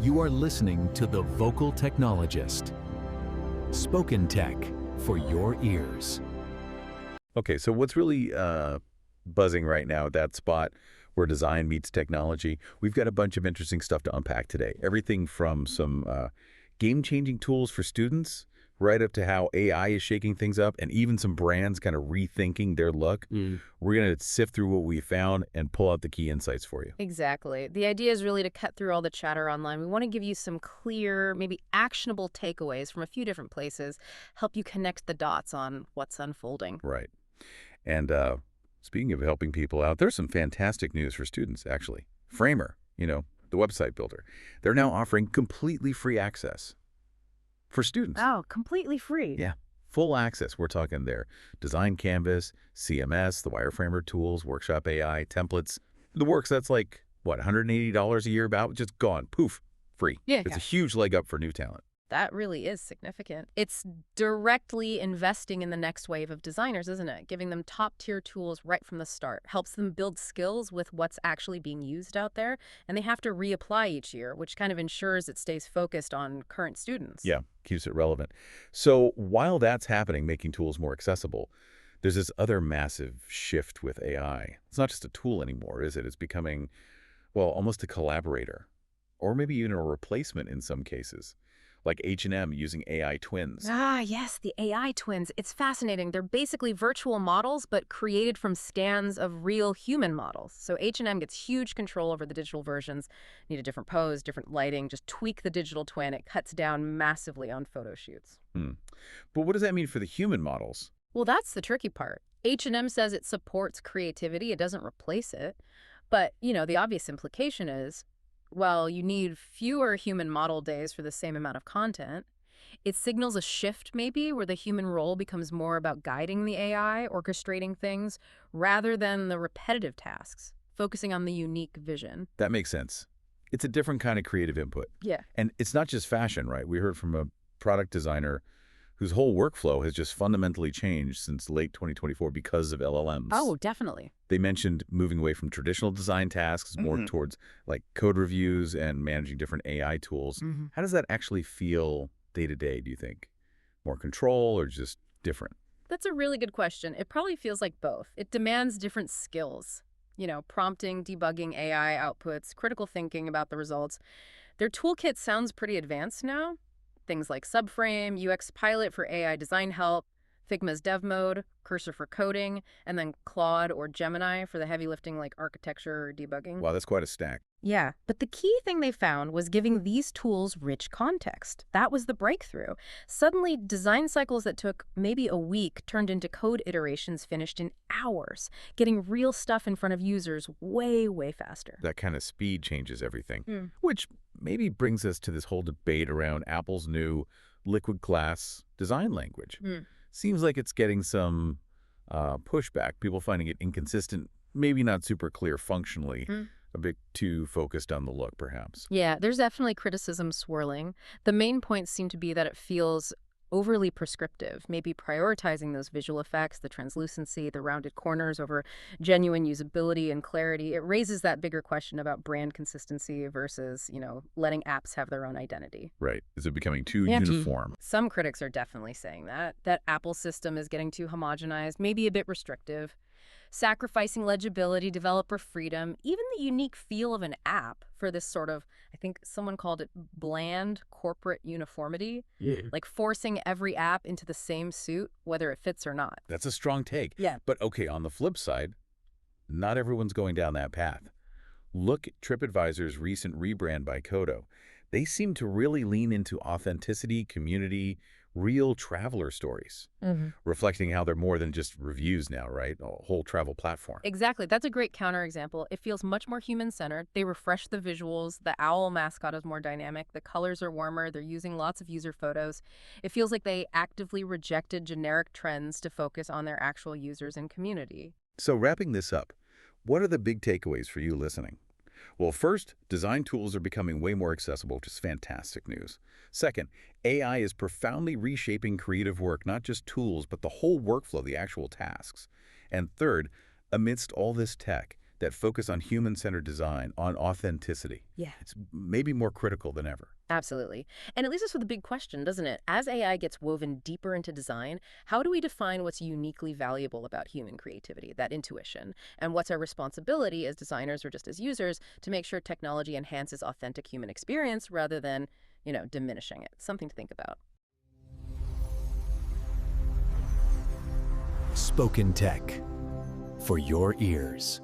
You are listening to The Vocal Technologist. Spoken tech for your ears. Okay, so what's really buzzing right now, that spot where design meets technology, we've got a bunch of interesting stuff to unpack today. Everything from some game-changing tools for students, right up to how AI is shaking things up, and even some brands kind of rethinking their look. We're going to sift through what we found and pull out the key insights for you. Exactly. The idea is really to cut through all the chatter online. We want to give you some clear, maybe actionable takeaways from a few different places, help you connect the dots on what's unfolding. Right. And speaking of helping people out, there's some fantastic news for students, actually. Framer, the website builder, they're now offering completely free access for students. Oh, completely free. Yeah, full access. We're talking their design canvas, CMS, the wireframer tools, workshop AI, templates, the works. That's like, what, $180 a year about? Just gone. Poof. Free. Yeah. It's a huge leg up for new talent. That really is significant. It's directly investing in the next wave of designers, isn't it? Giving them top-tier tools right from the start. Helps them build skills with what's actually being used out there, and they have to reapply each year, which kind of ensures it stays focused on current students. Yeah, keeps it relevant. So while that's happening, making tools more accessible, there's this other massive shift with AI. It's not just a tool anymore, is it? It's becoming, well, almost a collaborator, or maybe even a replacement in some cases. Like H&M using AI twins. Ah, yes, the AI twins. It's fascinating. They're basically virtual models, but created from scans of real human models. So H&M gets huge control over the digital versions. Need a different pose, different lighting. Just tweak the digital twin. It cuts down massively on photo shoots. But what does that mean for the human models? Well, that's the tricky part. H&M says it supports creativity. It doesn't replace it. But, the obvious implication is, well, you need fewer human model days for the same amount of content. It signals a shift, maybe, where the human role becomes more about guiding the AI, orchestrating things, rather than the repetitive tasks, focusing on the unique vision. That makes sense. It's a different kind of creative input. Yeah. And it's not just fashion, right? We heard from a product designer whose whole workflow has just fundamentally changed since late 2024 because of LLMs. Oh, definitely. They mentioned moving away from traditional design tasks, more towards like code reviews and managing different AI tools. How does that actually feel day to day, do you think? More control or just different? That's a really good question. It probably feels like both. It demands different skills. Prompting, debugging AI outputs, critical thinking about the results. Their toolkit sounds pretty advanced now. Things like Subframe, UX Pilot for AI design help, Figma's dev mode, Cursor for coding, and then Claude or Gemini for the heavy lifting like architecture or debugging. Wow, that's quite a stack. Yeah, but the key thing they found was giving these tools rich context. That was the breakthrough. Suddenly, design cycles that took maybe a week turned into code iterations finished in hours, getting real stuff in front of users way, way faster. That kind of speed changes everything, which maybe brings us to this whole debate around Apple's new liquid class design language. Seems like it's getting some pushback, people finding it inconsistent, maybe not super clear functionally, a bit too focused on the look, perhaps. Yeah, there's definitely criticism swirling. The main points seem to be that it feels overly prescriptive, maybe prioritizing those visual effects, the translucency, the rounded corners over genuine usability and clarity. It raises that bigger question about brand consistency versus, letting apps have their own identity. Right. Is it becoming too uniform? Some critics are definitely saying that Apple's system is getting too homogenized, maybe a bit restrictive, sacrificing legibility, developer freedom, even the unique feel of an app for this sort of, I think someone called it bland corporate uniformity, like forcing every app into the same suit, whether it fits or not. That's a strong take. Yeah. But okay, on the flip side, not everyone's going down that path. Look at Tripadvisor's recent rebrand by Kodo. They seem to really lean into authenticity, community, real traveler stories, reflecting how they're more than just reviews now, right? A whole travel platform. Exactly. That's a great counterexample. It feels much more human-centered. They refresh the visuals. The owl mascot is more dynamic. The colors are warmer. They're using lots of user photos. It feels like they actively rejected generic trends to focus on their actual users and community. So wrapping this up, what are the big takeaways for you listening? Well, first, design tools are becoming way more accessible, which is fantastic news. Second, AI is profoundly reshaping creative work, not just tools, but the whole workflow, the actual tasks. And third, amidst all this tech, that focus on human-centered design, on authenticity. Yeah. It's maybe more critical than ever. Absolutely. And it leaves us with a big question, doesn't it? As AI gets woven deeper into design, how do we define what's uniquely valuable about human creativity, that intuition? And what's our responsibility as designers or just as users to make sure technology enhances authentic human experience rather than, diminishing it? Something to think about. Spoken Tech for your ears.